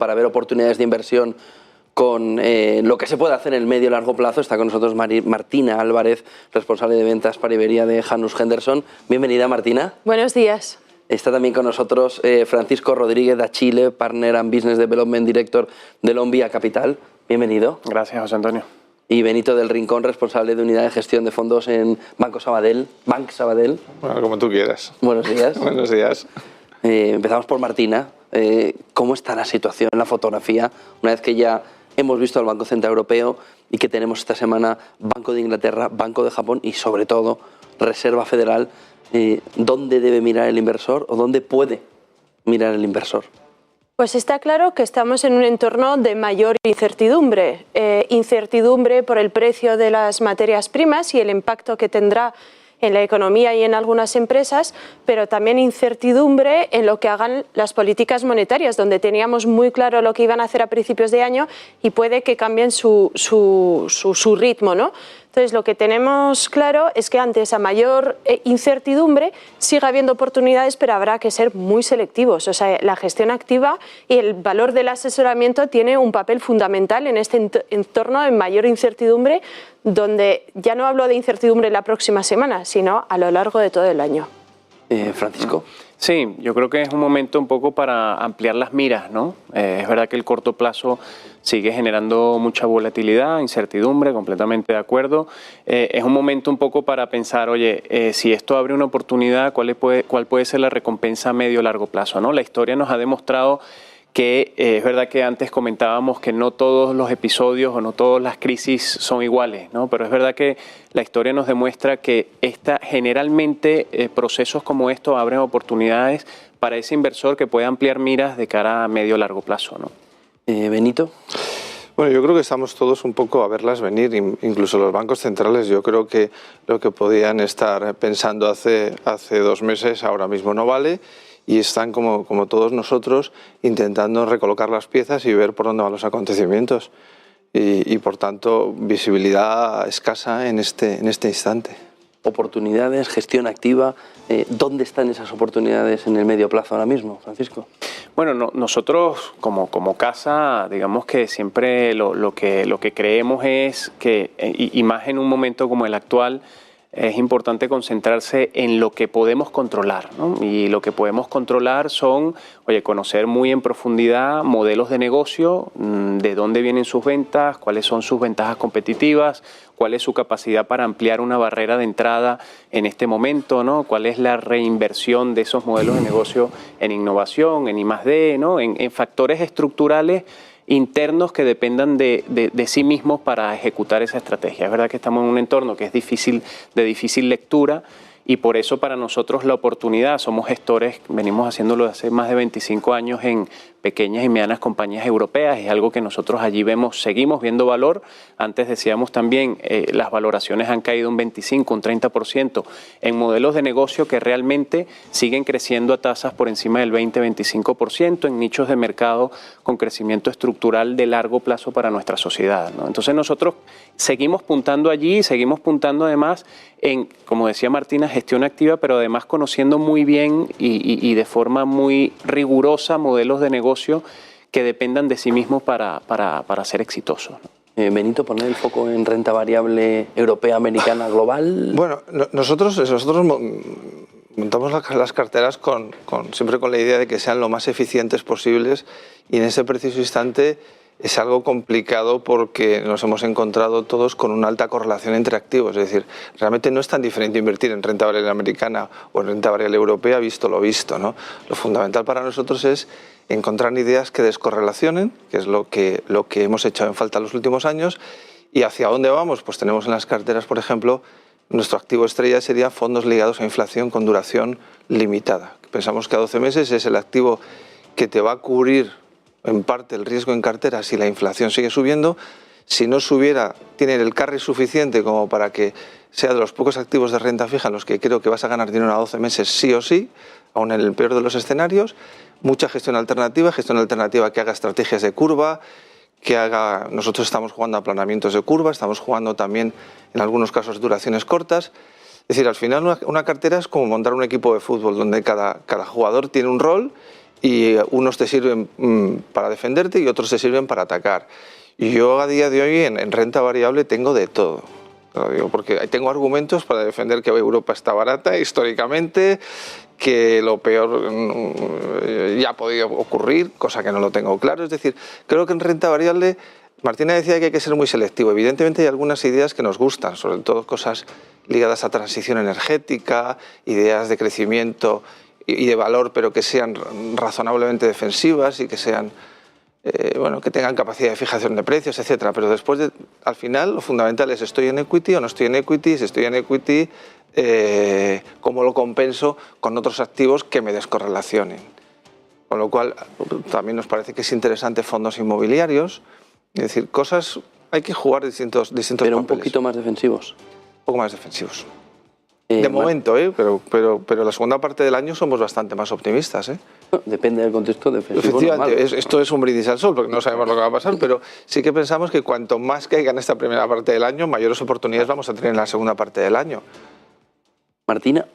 para ver oportunidades de inversión con lo que se puede hacer en el medio y largo plazo. Está con nosotros Martina Álvarez, responsable de ventas para Iberia de Janus Henderson. Bienvenida, Martina. Buenos días. Está también con nosotros Francisco Rodríguez da Chile, Partner and Business Development Director de Lombia Capital. Bienvenido. Gracias, José Antonio. Y Benito del Rincón, responsable de unidad de gestión de fondos en Banco Sabadell. Banc Sabadell. Bueno, como tú quieras. Buenos días. Buenos días. Empezamos por Martina. ¿Cómo está la situación en la fotografía una vez que ya hemos visto al Banco Central Europeo y que tenemos esta semana Banco de Inglaterra, Banco de Japón y sobre todo Reserva Federal? ¿Dónde debe mirar el inversor o dónde puede mirar el inversor? Pues está claro que estamos en un entorno de mayor incertidumbre. Incertidumbre por el precio de las materias primas y el impacto que tendrá en la economía y en algunas empresas, pero también incertidumbre en lo que hagan las políticas monetarias, donde teníamos muy claro lo que iban a hacer a principios de año y puede que cambien su ritmo, ¿no? Entonces, lo que tenemos claro es que ante esa mayor incertidumbre sigue habiendo oportunidades, pero habrá que ser muy selectivos. O sea, la gestión activa y el valor del asesoramiento tiene un papel fundamental en este entorno de mayor incertidumbre, donde ya no hablo de incertidumbre la próxima semana, sino a lo largo de todo el año. Francisco. Sí, yo creo que es un momento un poco para ampliar las miras, ¿no? Es verdad que el corto plazo sigue generando mucha volatilidad, incertidumbre, completamente de acuerdo. Es un momento un poco para pensar, oye, si esto abre una oportunidad, ¿cuál puede ser la recompensa a medio o largo plazo, ¿no? La historia nos ha demostrado que es verdad que antes comentábamos que no todos los episodios o no todas las crisis son iguales, ¿no? Pero es verdad que la historia nos demuestra que generalmente procesos como estos abren oportunidades para ese inversor que puede ampliar miras de cara a medio o largo plazo, ¿no? Benito. Bueno, yo creo que estamos todos un poco a verlas venir, incluso los bancos centrales. Yo creo que lo que podían estar pensando hace 2 meses ahora mismo no vale. Y están, como todos nosotros, intentando recolocar las piezas y ver por dónde van los acontecimientos. Y por tanto, visibilidad escasa en este instante. Oportunidades, gestión activa. ¿Dónde están esas oportunidades en el medio plazo ahora mismo, Francisco? Bueno, nosotros como casa, digamos que siempre lo que creemos es que, y más en un momento como el actual, es importante concentrarse en lo que podemos controlar, ¿no? Y lo que podemos controlar son, conocer muy en profundidad modelos de negocio, de dónde vienen sus ventas, cuáles son sus ventajas competitivas, cuál es su capacidad para ampliar una barrera de entrada en este momento, ¿no? Cuál es la reinversión de esos modelos de negocio en innovación, en I+D, ¿no? En factores estructurales internos que dependan de sí mismos para ejecutar esa estrategia. Es verdad que estamos en un entorno que es de difícil lectura y por eso para nosotros la oportunidad, somos gestores, venimos haciéndolo hace más de 25 años en pequeñas y medianas compañías europeas, es algo que nosotros allí seguimos viendo valor. Antes decíamos también, las valoraciones han caído un 25, un 30% en modelos de negocio que realmente siguen creciendo a tasas por encima del 20-25% en nichos de mercado con crecimiento estructural de largo plazo para nuestra sociedad, ¿no? Entonces nosotros seguimos puntando allí, seguimos puntando además en, como decía Martina, gestión activa, pero además conociendo muy bien y de forma muy rigurosa modelos de negocio que dependan de sí mismos para ser exitosos, ¿no? Benito, poner el foco en renta variable europea, americana, global. Bueno, nosotros montamos las carteras siempre con la idea de que sean lo más eficientes posibles y en ese preciso instante es algo complicado porque nos hemos encontrado todos con una alta correlación entre activos. Es decir, realmente no es tan diferente invertir en renta variable americana o en renta variable europea visto lo visto, ¿no? Lo fundamental para nosotros es encontrar ideas que descorrelacionen, que es lo que hemos echado en falta en los últimos años. ¿Y hacia dónde vamos? Pues tenemos en las carteras, por ejemplo, nuestro activo estrella sería fondos ligados a inflación con duración limitada. Pensamos que a 12 meses es el activo que te va a cubrir en parte el riesgo en cartera si la inflación sigue subiendo. Si no subiera, tiene el carry suficiente como para que sea de los pocos activos de renta fija en los que creo que vas a ganar dinero a 12 meses sí o sí, aun en el peor de los escenarios. Mucha gestión alternativa que haga estrategias de curva, nosotros estamos jugando a aplanamientos de curva, estamos jugando también en algunos casos duraciones cortas. Es decir, al final una cartera es como montar un equipo de fútbol donde cada jugador tiene un rol y unos te sirven para defenderte y otros te sirven para atacar. Y yo a día de hoy en renta variable tengo de todo. Lo digo porque tengo argumentos para defender que Europa está barata históricamente, que lo peor ya ha podido ocurrir, cosa que no lo tengo claro. Es decir, creo que en renta variable, Martina decía que hay que ser muy selectivo. Evidentemente hay algunas ideas que nos gustan, sobre todo cosas ligadas a transición energética, ideas de crecimiento y de valor, pero que sean razonablemente defensivas y que sean bueno, que tengan capacidad de fijación de precios, etcétera. Pero después, al final, lo fundamental es: ¿estoy en equity o no estoy en equity? Si estoy en equity, ¿cómo lo compenso con otros activos que me descorrelacionen? Con lo cual, también nos parece que es interesante fondos inmobiliarios. Es decir, cosas, hay que jugar distintos pero papeles. Un poquito más defensivos. Un poco más defensivos. De momento, pero la segunda parte del año somos bastante más optimistas. No, depende del contexto defensivo. Efectivamente, esto es un brindis al sol, porque no sabemos lo que va a pasar, pero sí que pensamos que cuanto más caiga en esta primera parte del año, mayores oportunidades vamos a tener en la segunda parte del año. Martina.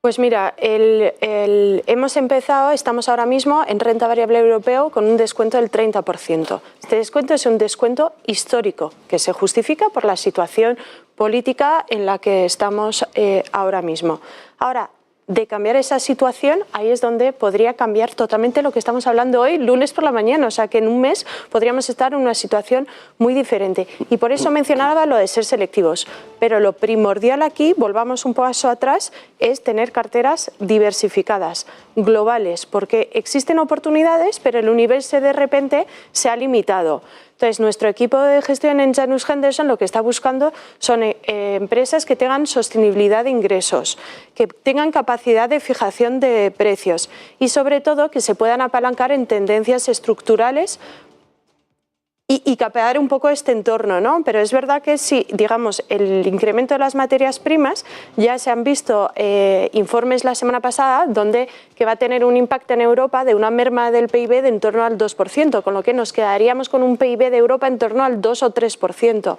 Pues mira, hemos empezado, estamos ahora mismo en renta variable europeo con un descuento del 30%. Este descuento es un descuento histórico que se justifica por la situación política en la que estamos ahora mismo. Ahora, de cambiar esa situación, ahí es donde podría cambiar totalmente lo que estamos hablando hoy, lunes por la mañana. O sea, que en un mes podríamos estar en una situación muy diferente. Y por eso mencionaba lo de ser selectivos. Pero lo primordial aquí, volvamos un paso atrás, es tener carteras diversificadas, globales, porque existen oportunidades, pero el universo de repente se ha limitado. Entonces, nuestro equipo de gestión en Janus Henderson lo que está buscando son empresas que tengan sostenibilidad de ingresos, que tengan capacidad de fijación de precios y, sobre todo, que se puedan apalancar en tendencias estructurales y capear un poco este entorno, ¿no? Pero es verdad que si, digamos, el incremento de las materias primas, ya se han visto informes la semana pasada donde que va a tener un impacto en Europa de una merma del PIB de en torno al 2%, con lo que nos quedaríamos con un PIB de Europa en torno al 2 o 3%.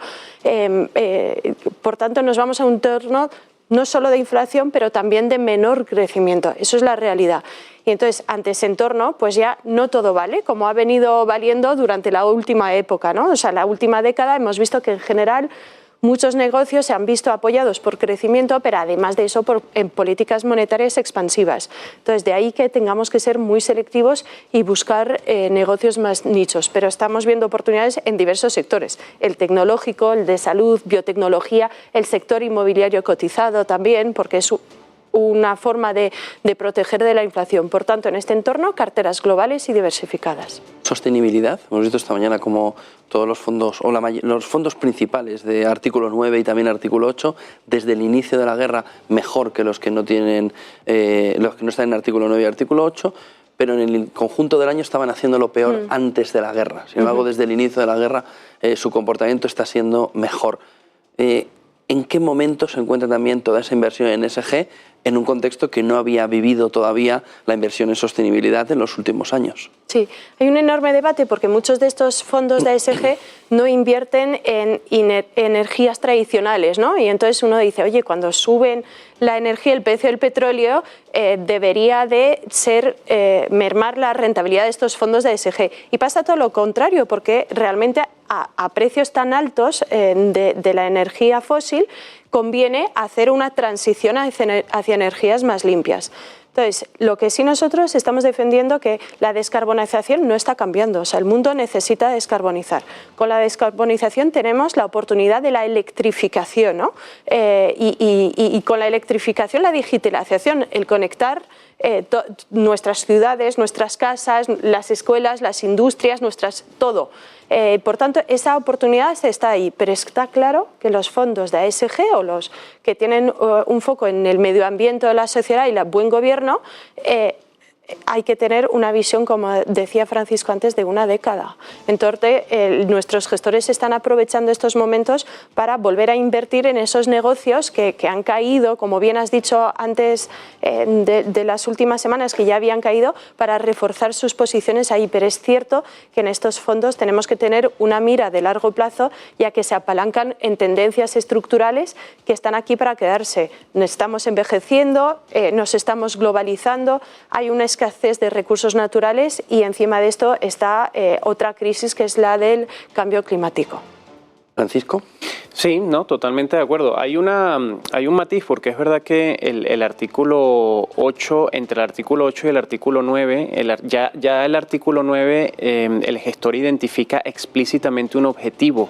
Por tanto, nos vamos a un entorno no solo de inflación, pero también de menor crecimiento. Eso es la realidad. Y entonces, ante ese entorno, pues ya no todo vale, como ha venido valiendo durante la última época, ¿no? O sea, la última década hemos visto que en general muchos negocios se han visto apoyados por crecimiento, pero además de eso en políticas monetarias expansivas. Entonces, de ahí que tengamos que ser muy selectivos y buscar negocios más nichos. Pero estamos viendo oportunidades en diversos sectores. El tecnológico, el de salud, biotecnología, el sector inmobiliario cotizado también, porque es una forma de proteger de la inflación. Por tanto, en este entorno, carteras globales y diversificadas. Sostenibilidad. Hemos visto esta mañana como todos los fondos, o los fondos principales de artículo 9 y también artículo 8, desde el inicio de la guerra, mejor que los que no tienen, los que no están en artículo 9 y artículo 8, pero en el conjunto del año estaban haciendo lo peor antes de la guerra. Sin embargo, desde el inicio de la guerra, su comportamiento está siendo mejor. ¿En qué momento se encuentra también toda esa inversión en ESG en un contexto que no había vivido todavía la inversión en sostenibilidad en los últimos años? Sí, hay un enorme debate porque muchos de estos fondos de ESG no invierten en energías tradicionales, ¿no? Y entonces uno dice, oye, cuando suben la energía, el precio del petróleo, debería de ser mermar la rentabilidad de estos fondos de ESG. Y pasa todo lo contrario, porque realmente a precios tan altos de la energía fósil conviene hacer una transición hacia energías más limpias. Entonces, lo que sí nosotros estamos defendiendo que la descarbonización no está cambiando, o sea, el mundo necesita descarbonizar. Con la descarbonización tenemos la oportunidad de la electrificación, ¿no? Y con la electrificación, la digitalización, el conectar nuestras ciudades, nuestras casas, las escuelas, las industrias, todo. Por tanto, esa oportunidad está ahí, pero está claro que los fondos de ESG o los que tienen un foco en el medio ambiente de la sociedad y el buen gobierno, hay que tener una visión, como decía Francisco antes, de una década. Entonces, nuestros gestores están aprovechando estos momentos para volver a invertir en esos negocios que han caído, como bien has dicho antes de las últimas semanas, que ya habían caído, para reforzar sus posiciones ahí. Pero es cierto que en estos fondos tenemos que tener una mira de largo plazo, ya que se apalancan en tendencias estructurales que están aquí para quedarse. Nos estamos envejeciendo, nos estamos globalizando, hay una escasez de recursos naturales y encima de esto está otra crisis que es la del cambio climático. Francisco. Sí, no, totalmente de acuerdo. Hay un matiz, porque es verdad que el artículo 8, entre el artículo 8 y el artículo 9, ya el artículo 9, el gestor identifica explícitamente un objetivo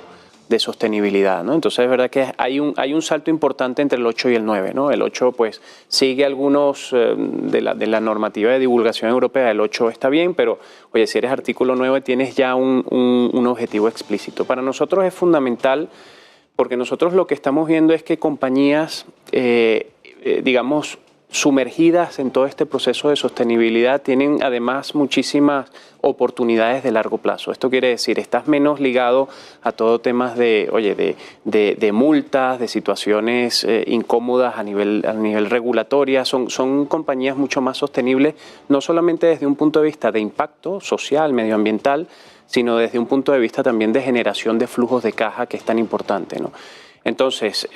de sostenibilidad, ¿no? Entonces es verdad que hay un salto importante entre el 8 y el 9, ¿no? El 8 pues sigue algunos de la normativa de divulgación europea. El 8 está bien, pero oye, si eres artículo 9 tienes ya un objetivo explícito. Para nosotros es fundamental, porque nosotros lo que estamos viendo es que compañías, digamos, sumergidas en todo este proceso de sostenibilidad tienen además muchísimas oportunidades de largo plazo. Esto quiere decir, estás menos ligado a todo temas de multas, de situaciones incómodas a nivel regulatoria. Son compañías mucho más sostenibles, no solamente desde un punto de vista de impacto social, medioambiental, sino desde un punto de vista también de generación de flujos de caja, que es tan importante, ¿no? Entonces,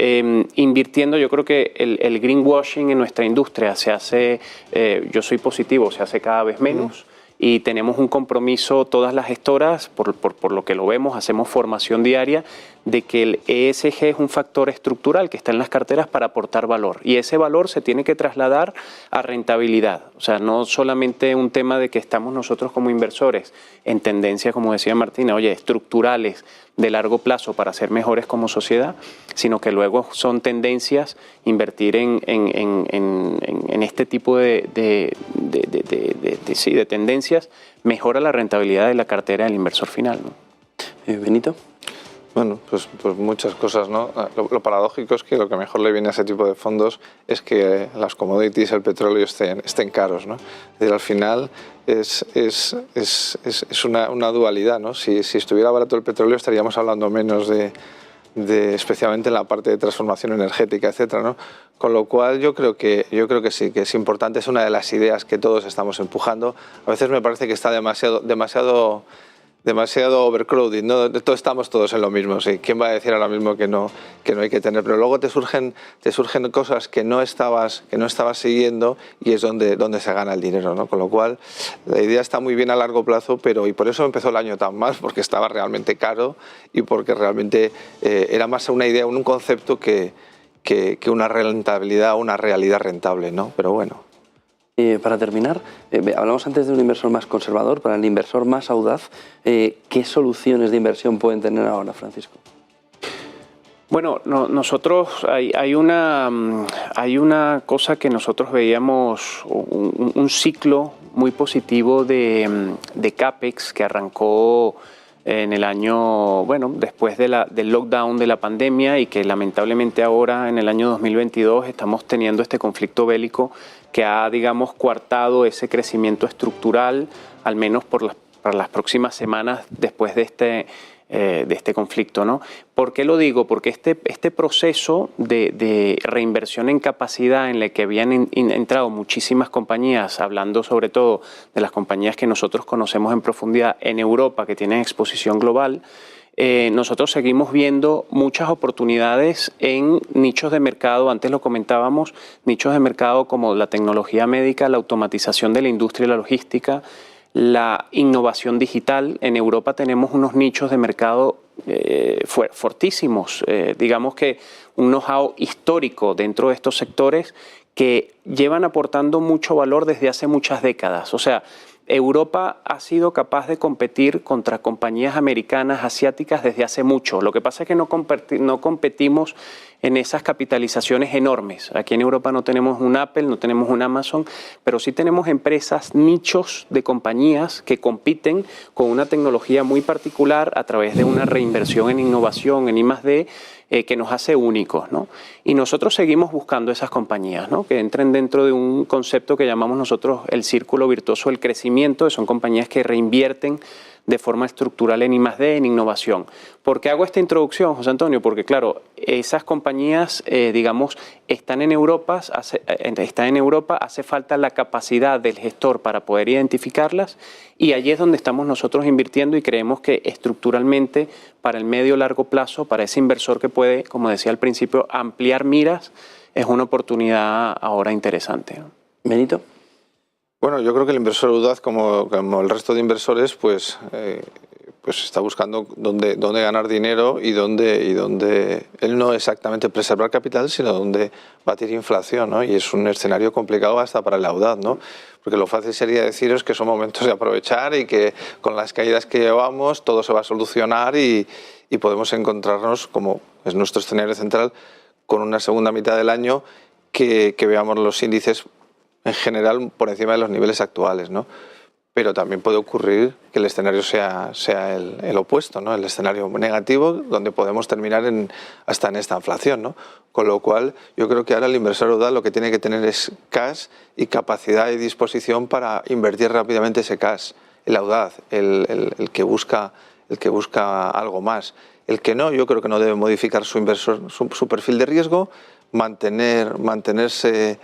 invirtiendo, yo creo que el greenwashing en nuestra industria se hace, yo soy positivo, se hace cada vez menos. Y tenemos un compromiso, todas las gestoras, por lo que lo vemos, hacemos formación diaria, de que el ESG es un factor estructural que está en las carteras para aportar valor. Y ese valor se tiene que trasladar a rentabilidad. O sea, no solamente un tema de que estamos nosotros como inversores en tendencias, como decía Martina, estructurales de largo plazo para ser mejores como sociedad, sino que luego son tendencias, invertir en este tipo de tendencias mejora la rentabilidad de la cartera del inversor final, ¿no? Benito. Bueno, pues muchas cosas, ¿no? Lo paradójico es que lo que mejor le viene a ese tipo de fondos es que las commodities, el petróleo estén caros, ¿no? Es decir, al final es una dualidad, ¿no? Si estuviera barato el petróleo estaríamos hablando menos de especialmente en la parte de transformación energética, etcétera, ¿no? Con lo cual yo creo que sí, que es importante, es una de las ideas que todos estamos empujando. A veces me parece que está demasiado overcrowded, ¿no? Estamos todos en lo mismo, sí. ¿Quién va a decir ahora mismo que no hay que tener? Pero luego te surgen cosas que no estabas siguiendo y es donde se gana el dinero, ¿no? Con lo cual la idea está muy bien a largo plazo, y por eso empezó el año tan mal, porque estaba realmente caro y porque realmente era más una idea, un concepto que una rentabilidad, una realidad rentable, ¿no? Pero bueno. Para terminar, hablamos antes de un inversor más conservador, para el inversor más audaz, ¿qué soluciones de inversión pueden tener ahora, Francisco? Bueno, nosotros hay una cosa que nosotros veíamos, un ciclo muy positivo de CAPEX que arrancó en el año, después del lockdown de la pandemia, y que lamentablemente ahora en el año 2022 estamos teniendo este conflicto bélico que ha, digamos, coartado ese crecimiento estructural, al menos para las próximas semanas después de este conflicto, ¿no? ¿Por qué lo digo? Porque este proceso de reinversión en capacidad en el que habían entrado muchísimas compañías, hablando sobre todo de las compañías que nosotros conocemos en profundidad en Europa, que tienen exposición global, nosotros seguimos viendo muchas oportunidades en nichos de mercado, antes lo comentábamos, nichos de mercado como la tecnología médica, la automatización de la industria y la logística, la innovación digital. En Europa tenemos unos nichos de mercado fortísimos, digamos que un know-how histórico dentro de estos sectores que llevan aportando mucho valor desde hace muchas décadas. O sea, Europa ha sido capaz de competir contra compañías americanas, asiáticas desde hace mucho. Lo que pasa es que no competimos en esas capitalizaciones enormes. Aquí en Europa no tenemos un Apple, no tenemos un Amazon, pero sí tenemos empresas, nichos de compañías que compiten con una tecnología muy particular a través de una reinversión en innovación, en I+D, que nos hace únicos, ¿no? Y nosotros seguimos buscando esas compañías, ¿no? Que entren dentro de un concepto que llamamos nosotros el círculo virtuoso del crecimiento, que son compañías que reinvierten de forma estructural en I+D, en innovación. ¿Por qué hago esta introducción, José Antonio? Porque, claro, esas compañías, digamos, están en Europa, hace falta la capacidad del gestor para poder identificarlas, y allí es donde estamos nosotros invirtiendo, y creemos que estructuralmente, para el medio largo plazo, para ese inversor que puede, como decía al principio, ampliar miras, es una oportunidad ahora interesante, ¿no? Benito. Bueno, yo creo que el inversor audaz, como el resto de inversores, pues está buscando dónde ganar dinero y dónde él no exactamente preservar capital, sino dónde batir inflación, ¿no? Y es un escenario complicado hasta para el audaz, ¿no? Porque lo fácil sería deciros que son momentos de aprovechar y que con las caídas que llevamos todo se va a solucionar y podemos encontrarnos, como es nuestro escenario central, con una segunda mitad del año que veamos los índices en general por encima de los niveles actuales, ¿no? Pero también puede ocurrir que el escenario sea el opuesto, ¿no? El escenario negativo, donde podemos terminar hasta en esta inflación, ¿no? Con lo cual, yo creo que ahora el inversor audaz lo que tiene que tener es cash y capacidad y disposición para invertir rápidamente ese cash. El audaz, el que busca algo más. El que no, yo creo que no debe modificar su perfil de riesgo, mantenerse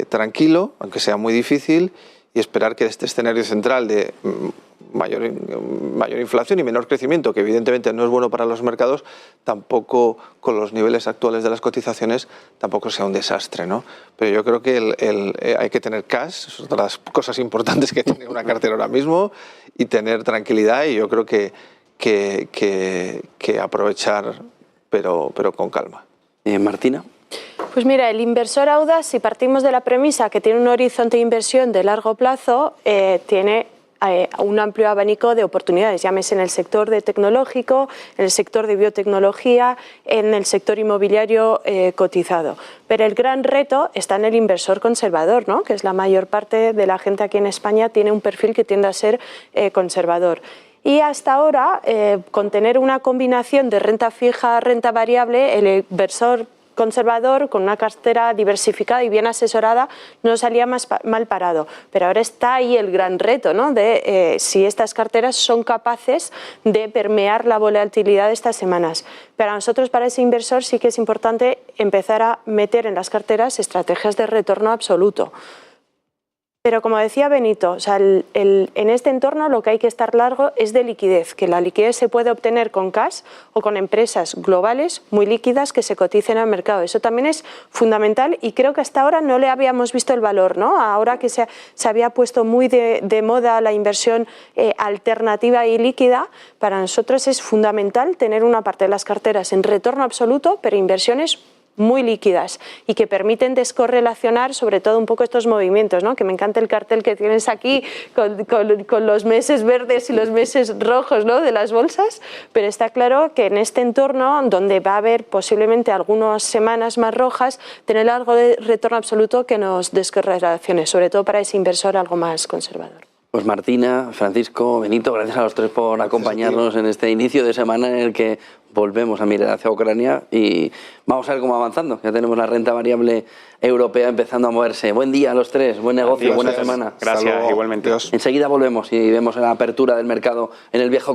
tranquilo, aunque sea muy difícil, y esperar que este escenario central de mayor inflación y menor crecimiento, que evidentemente no es bueno para los mercados, tampoco con los niveles actuales de las cotizaciones, tampoco sea un desastre, ¿no? Pero yo creo que hay que tener cash, es otra de las cosas importantes que tiene una cartera ahora mismo, y tener tranquilidad, y yo creo que aprovechar, pero con calma. Martina. Pues mira, el inversor audaz, si partimos de la premisa que tiene un horizonte de inversión de largo plazo, tiene un amplio abanico de oportunidades, llámese en el sector de tecnológico, en el sector de biotecnología, en el sector inmobiliario cotizado. Pero el gran reto está en el inversor conservador, ¿no? Que es la mayor parte de la gente aquí en España tiene un perfil que tiende a ser conservador. Y hasta ahora, con tener una combinación de renta fija, renta variable, el inversor conservador con una cartera diversificada y bien asesorada no salía mal parado, pero ahora está ahí el gran reto, ¿no? De si estas carteras son capaces de permear la volatilidad de estas semanas. Para nosotros, para ese inversor, sí que es importante empezar a meter en las carteras estrategias de retorno absoluto. Pero como decía Benito, o sea, en este entorno lo que hay que estar largo es de liquidez, que la liquidez se puede obtener con cash o con empresas globales muy líquidas que se coticen al mercado. Eso también es fundamental y creo que hasta ahora no le habíamos visto el valor, ¿no? Ahora que se había puesto muy de moda la inversión alternativa y líquida, para nosotros es fundamental tener una parte de las carteras en retorno absoluto, pero inversiones muy líquidas y que permiten descorrelacionar sobre todo un poco estos movimientos, ¿no? Que me encanta el cartel que tienes aquí con los meses verdes y los meses rojos, ¿no? De las bolsas, pero está claro que en este entorno donde va a haber posiblemente algunas semanas más rojas, tener algo de retorno absoluto que nos descorrelacione, sobre todo para ese inversor algo más conservador. Pues Martina, Francisco, Benito, gracias a los tres por acompañarnos en este inicio de semana en el que volvemos a mirar hacia Ucrania y vamos a ver cómo avanzando. Ya tenemos la renta variable europea empezando a moverse. Buen día a los tres, buen negocio, buena semana. Gracias, igualmente. Enseguida volvemos y vemos la apertura del mercado en el viejo continente.